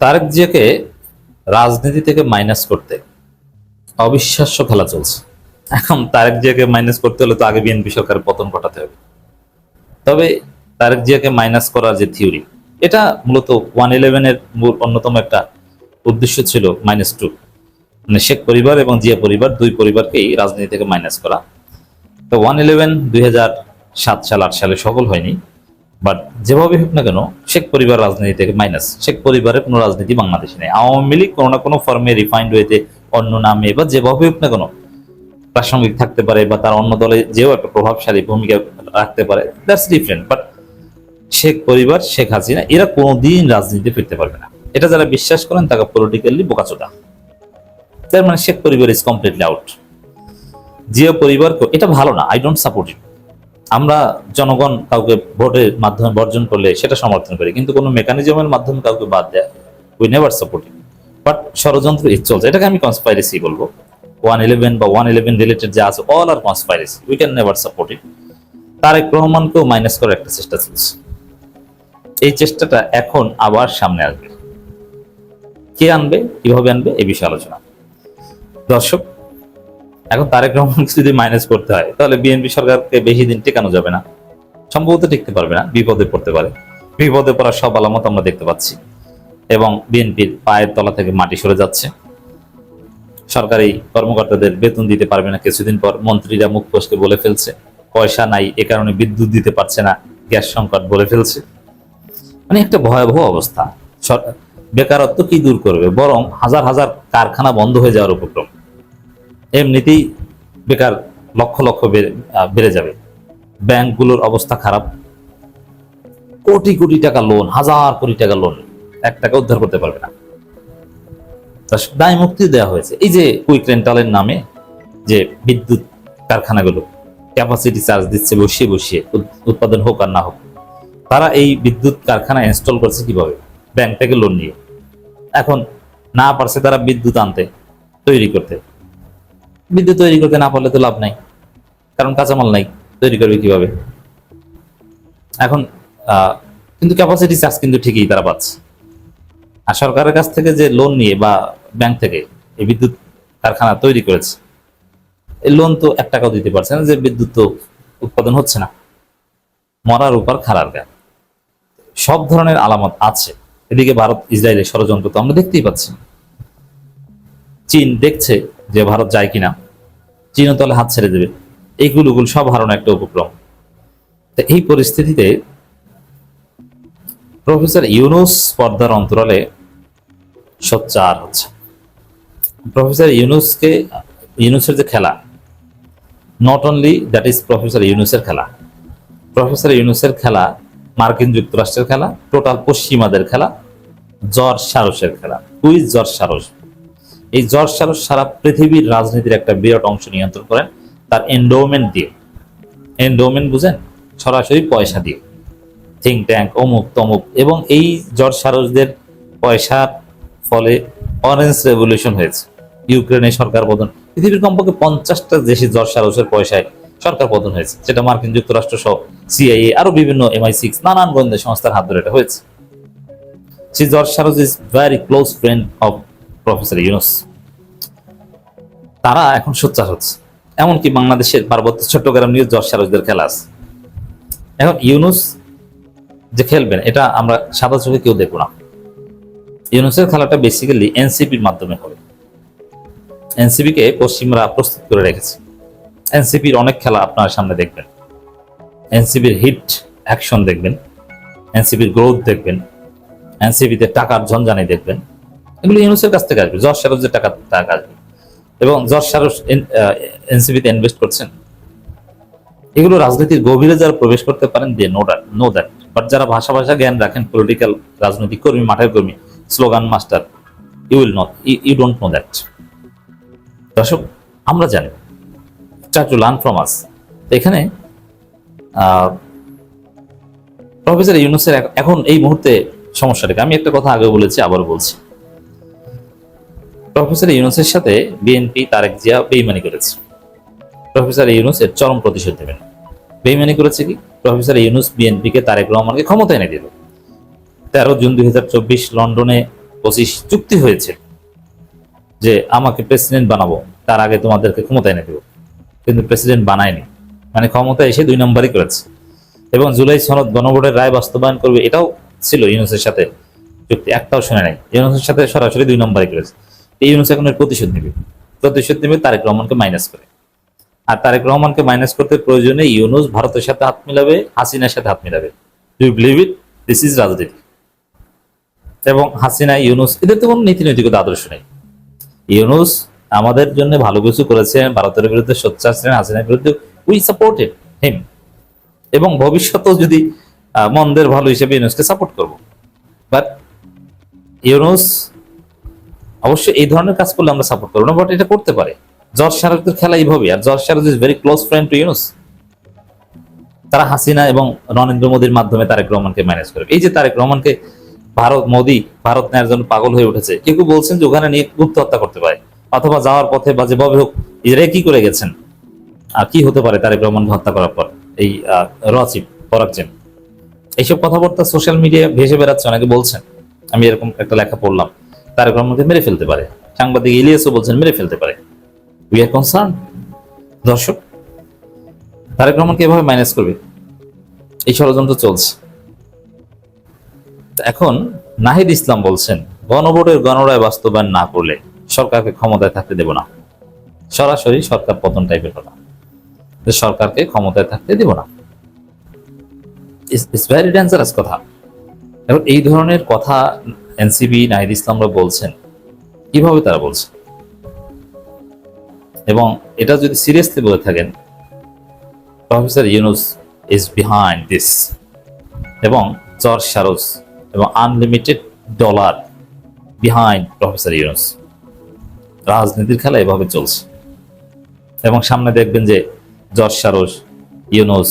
তারেক জিয়াকে রাজনীতি থেকে মাইনাস করতে অবিশ্বাস্য খেলা চলছে। এখন তারেক জিয়াকে মাইনাস করতে হলে তো আগে বিএনপি সরকারের পতন ঘটাতে হবে। তবে তারেক জিয়াকে মাইনাস করার যে থিওরি, এটা মূলত 111-এর মূল অন্যতম একটা উদ্দেশ্য ছিল -2, মানে শেখ পরিবার এবং জিয়া পরিবার দুই পরিবারকেই রাজনীতি থেকে মাইনাস করা। তো 111 2007 সাল 8 সালে সফল হয়নি, বাট যেভাবে হোক না কেন শেখ পরিবার রাজনীতি থেকে মাইনাস। শেখ পরিবারের কোনো রাজনীতি বাংলাদেশে নেই। আওয়ামী লীগ কোনো না কোনো ফর্মে রিফাইন্ড ওয়েতে অন্য নামে বা যেভাবে হোক না কেন প্রাসঙ্গিক থাকতে পারে বা তার অন্য দলে যেও একটা প্রভাবশালী ভূমিকা রাখতে পারে, দ্যাটস ডিফারেন্ট। বাট শেখ পরিবার, শেখ হাসিনা এরা কোনোদিন রাজনীতিতে ফিরতে পারবে না। এটা যারা বিশ্বাস করেন তাকে পলিটিক্যালি বোকাচোদা। তার মানে শেখ পরিবার ইজ কমপ্লিটলি আউট। জিয়া পরিবারকে এটা ভালো না, আই ডোন্ট সাপোর্ট ইট। আমরা জনগণ কাউকে ভোটের মাধ্যমে বর্জন করলে সেটা সমর্থন করি, কিন্তু কোনো মেকানিজমের মাধ্যমে কাউকে বাদ দেয় we never support it. But ষড়যন্ত্র চলছে, এটাকে আমি কনস্পাইরেসি বলবো। 111 বা 111 রিলেটেড যা আছে অল আর conspiracy, we can never support it. তারেক রহমানকেও মাইনাস করার একটা চেষ্টা চলছে। এই চেষ্টাটা এখন আবার সামনে আসবে। কে আনবে, কিভাবে আনবে, এই বিষয়ে আলোচনা। দর্শক, এখন তারেক রহমানকে যদি মাইনাস করতে হয় তাহলে বিএনপি সরকারকে বেশি দিন টেকানো যাবে না, সম্ভবত টিকতে পারবে না, বিপদে পড়তে পারে। বিপদে পড়ার সব আলামত আমরা দেখতে পাচ্ছি এবং বিএনপির পায়ের তলা থেকে মাটি সরে যাচ্ছে। সরকারি কর্মকর্তাদের বেতন দিতে পারবে না কিছুদিন পর। মন্ত্রীরা মুখ ফসকে বলে ফেলছে পয়সা নাই, এ কারণে বিদ্যুৎ দিতে পারছে না, গ্যাস সংকট বলে ফেলছে। মানে একটা ভয়াবহ অবস্থা। বেকারত্ব কি দূর করবে, বরং হাজার হাজার কারখানা বন্ধ হয়ে যাওয়ার উপক্রম। এমনিতেই বেকার লক্ষ লক্ষ বেড়ে যাবে। ব্যাংকগুলোর অবস্থা খারাপ, কোটি কোটি টাকা লোন, হাজার কোটি টাকা লোন, 1 টাকা উদ্ধার করতে পারবে না। দায় মুক্তি দেওয়া হয়েছে। এই যে কুইক রেন্টালের নামে যে বিদ্যুৎ কারখানাগুলো ক্যাপাসিটি চার্জ দিচ্ছে বসিয়ে বসিয়ে, উৎপাদন হোক আর না হোক, তারা এই বিদ্যুৎ কারখানা ইনস্টল করছে কিভাবে? ব্যাংক থেকে লোন নিয়ে। এখন না পারছে তারা বিদ্যুৎ আনতে, তৈরি করতে। বিদ্যুৎ তৈরি করতে না পারলে তো লাভ নাই, কারণ কাঁচামাল নাই, তৈরি করবে কিভাবে? এখন কিন্তু ক্যাপাসিটি চার্জ কিন্তু ঠিকই তারা পাচ্ছে। আর সরকারের কাছ থেকে যে লোন নিয়ে বা ব্যাংক থেকে এই বিদ্যুৎ কারখানা তৈরি করেছে, এই লোন তো 1 টাকাও দিতে পারছে না, যে বিদ্যুৎ তো উৎপাদন হচ্ছে না। মরার উপর খাড়ার গান। সব ধরনের আলামত আছে। এদিকে ভারত ইসরায়েলের ষড়যন্ত্র তো আমরা দেখতেই পাচ্ছি। চীন দেখছে যে ভারত যায় কিনা, চীনও তাহলে হাত ছেড়ে দেবে। এইগুলো সব হারানো একটা উপক্রম। তো এই পরিস্থিতিতে প্রফেসর ইউনূস পর্দার অন্তরালে সোচ্চার হচ্ছে। প্রফেসর ইউনূসের যে খেলা, not only that is professor ইউনূসের খেলা। প্রফেসর ইউনূসের খেলা মার্কিন যুক্তরাষ্ট্রের খেলা, টোটাল পশ্চিমাদের খেলা, জর্জ সারোসের খেলা। Who's George Soros? এই জর্জ সারোস সারা পৃথিবীর রাজনীতির একটা বিরাট অংশ নিয়ন্ত্রণ করেন তার এন্ডোমেন্ট দিয়ে। এন্ডোমেন্ট বুঝেন? সরাসরি পয়সা দিয়ে, থিঙ্ক ট্যাঙ্ক, অমুক তমুক। এবং এই জর্জ সারোসদের পয়সার ফলে অরেঞ্জ রেভলিউশন হয়েছে, ইউক্রেনে সরকার পতন। পৃথিবীর কমপক্ষে 50টা দেশে জর্জ সারোসের পয়সায় সরকার পতন হয়েছে, যেটা মার্কিন যুক্তরাষ্ট্র সহ সিআইএ আরো বিভিন্ন MI6 নানান গোয়েন্দা সংস্থার হাত ধরে এটা হয়েছে। George Soros is very close friend of professor Yunus. তারা এখন সোচ্চার হচ্ছে। এমনকি বাংলাদেশের পার্বত্য চট্টগ্রাম নিয়ে জর্জ সারোসদের খেলা আছে। এখন ইউনূস যে খেলবেন এটা আমরা সাদা চোখে কেউ দেখব না। ইউনূসের খেলাটা বেসিক্যালি এনসিপির মাধ্যমে হবে। এনসিপিকে পশ্চিমরা প্রস্তুত করে রেখেছে। এনসিপির অনেক খেলা আপনার সামনে দেখবেন। এনসিপির হিট অ্যাকশন দেখবেন, এনসিপির গ্রোথ দেখবেন, এনসিপিতে টাকার ঝঞ্ঝানি দেখবেন। এগুলো ইউনূসের কাছ থেকে আসবে, জর্জ সারোসের টাকা আসবে। এবং জর্জ সারোস এনসিপিতে ইনভেস্ট করছেন। এগুলো রাজনীতির গভীরে যারা প্রবেশ করতে পারেন দিয়ে নো দ্যাট। বাট যারা ভাষা জ্ঞান রাখেন, পলিটিক্যাল রাজনৈতিক কর্মী, মাঠের কর্মী, slogan master, you don't know that. দর্শক, আমরা জানি, try to learn from us. এখানে প্রফেসর ইউনূসের এখন এই মুহূর্তে সমস্যাটাকে আমি একটা কথা আগে বলেছি, আবার বলছি। প্রফেসর ইউনূসের সাথে বিএনপি তারেক জিয়া বেইমানি করেছে। প্রফেসর ইউনূস এর চরম প্রতিশোধ নেবেন। বেইমানি করেছে কি? প্রফেসর ইউনূস বিএনপিকে তারেক রহমানকে ক্ষমতা এনে দিল। 13 জুন 2024 লন্ডনে 25 চুক্তি হয়েছে যে আমাকে প্রেসিডেন্ট বানাবো, তার আগে তোমাদেরকে ক্ষমতা এনে দেবো, কিন্তু প্রেসিডেন্ট বানায়নি, মানে ক্ষমতা এসে 2 নম্বরই করেছে। এবং জুলাই সনদ গণভোটের রায় বাস্তবায়ন করবে, এটাও ছিল ইউনূসের সাথে চুক্তি, একটাও শুনে নাই। ইউনূসের সাথে সরাসরি 2 নম্বরই করেছে। এই ইউনূস এখন এর প্রতিশোধ নেবে তারেক রহমানকে মাইনাস করে। আর তারেক রহমানকে মাইনাস করতে প্রয়োজনে ইউনূস ভারতের সাথে হাত মিলাবে, হাসিনার সাথে হাত মিলাবে। You believe it? This is রাজনীতি। এবং হাসিনা, ইউনূস, এদের তো কোনো নীতি নৈতিকতা আদর্শ নেই। ইউনূস আমাদের জন্য ভালো কিছু করেছেন, ভারতের বিরুদ্ধে সোচ্চার ছিলেন, হাসিনার বিরুদ্ধে উই সাপোর্টেড হিম, এবং ভবিষ্যতেও যদি মন্দের ভালো হিসেবে ইউনূসকে সাপোর্ট করব। বাট ইউনূস অবশ্যই এই ধরনের কাজ করলে আমরা সাপোর্ট করবো না, বাট এটা করতে পারে। জর্জ শারফের খেলা এইভাবে, আর George Sharaf is very close friend to Yunus. তারা হাসিনা এবং নরেন্দ্র মোদীর মাধ্যমে তারেক রহমানকে ম্যানেজ করবে। এই যে তারেক রহমানকে ভারত নেয়ার জন্য পাগল হয়ে উঠেছে, কেউ কেউ বলছেন যে ওখানে নিয়ে গুপ্ত হত্যা করতে পারে, অথবা যাওয়ার পথে বা যেভাবে হোক এরা কি করে গেছেন, আর কি হতে পারে তারেক রহমানকে হত্যা করার পর, এই রচিব পরাগজেন, এইসব কথাবার্তা সোশ্যাল মিডিয়ায় ভেসে বেড়াচ্ছে। অনেকে বলছেন, আমি এরকম একটা লেখা পড়লাম, তারেক রহমানকে মেরে ফেলতে পারে। সাংবাদিক ইলিয়াসও বলছেন মেরে ফেলতে পারে। We are concern. দর্শক, তারেক রহমানকে এভাবে মাইনাস করবে, এই ষড়যন্ত্র চলছে। এখন নাহিদ ইসলাম বলছেন, গণভোটের গণরায় বাস্তবায়ন না করলে সরকারকে ক্ষমতায় থাকতে দেব না। সরাসরি সরকার পতন টাইপের কথা, যে সরকারকে ক্ষমতায় থাকতে দেব না। ইটস ভেরি ডেঞ্জারাস কথা। এখন এই ধরনের কথা এনসিপি, নাহিদ ইসলামরা বলছেন, কিভাবে তারা বলছে? এবং এটা যদি সিরিয়াসলি বলে থাকেন, professor Yunus is behind this, এবং জর্জ শারফ এবং unlimited dollar behind professor Yunus. রাজনীতির খেলা এভাবে চলছে, এবং সামনে দেখবেন যে জর্জ শারফ, ইউনূস,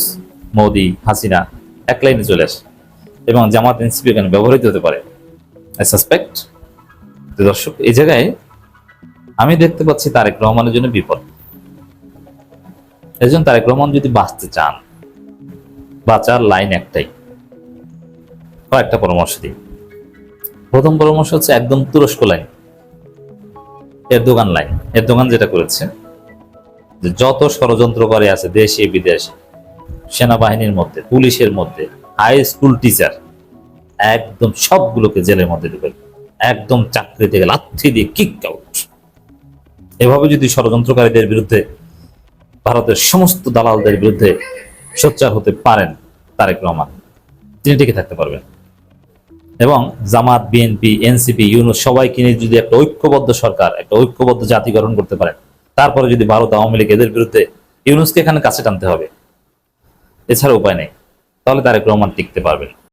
মোদি, হাসিনা এক লাইনে চলে আসে, এবং জামাত এনসিপি এখানে ব্যবহৃত হতে পারে। I suspect. দর্শক, এই জায়গায় আমি দেখতে পাচ্ছি তারেক রহমানের জন্য বিপদ। এই জন্য তারেক রহমান যদি বাঁচতে চান, বাঁচার লাইন একটাই, কয়েকটা পরামর্শ দিই। প্রথম পরামর্শ হচ্ছে একদম তুরস্ক লাইন, এরদোগান লাইন। এরদোগান যেটা করেছে, যে যত ষড়যন্ত্রকারী আছে দেশে বিদেশে, সেনাবাহিনীর মধ্যে, পুলিশের মধ্যে, হাই স্কুল টিচার, একদম সবগুলোকে জেলের মধ্যে ঢুকে একদম চাকরি থেকে লাথি দিয়ে কিক আউট। এভাবে যদি ষড়যন্ত্রকারীদের বিরুদ্ধে, ভারতের সমস্ত দালালদের বিরুদ্ধে সোচ্চার হতে পারেন তারেক রহমান, তিনি টিকে থাকতে পারবেন। এবং জামাত, বিএনপি, এনসিপি, ইউনূস সবাইকে নিয়ে যদি একটা ঐক্যবদ্ধ সরকার, একটা ঐক্যবদ্ধ জাতি গঠন করতে পারেন, তারপরে যদি ভারত, আওয়ামী লীগ এদের বিরুদ্ধে, ইউনূসকে এখানে কাছে টানতে হবে, এছাড়া উপায় নেই। তাহলে তারেক রহমান টিকতে পারবেন।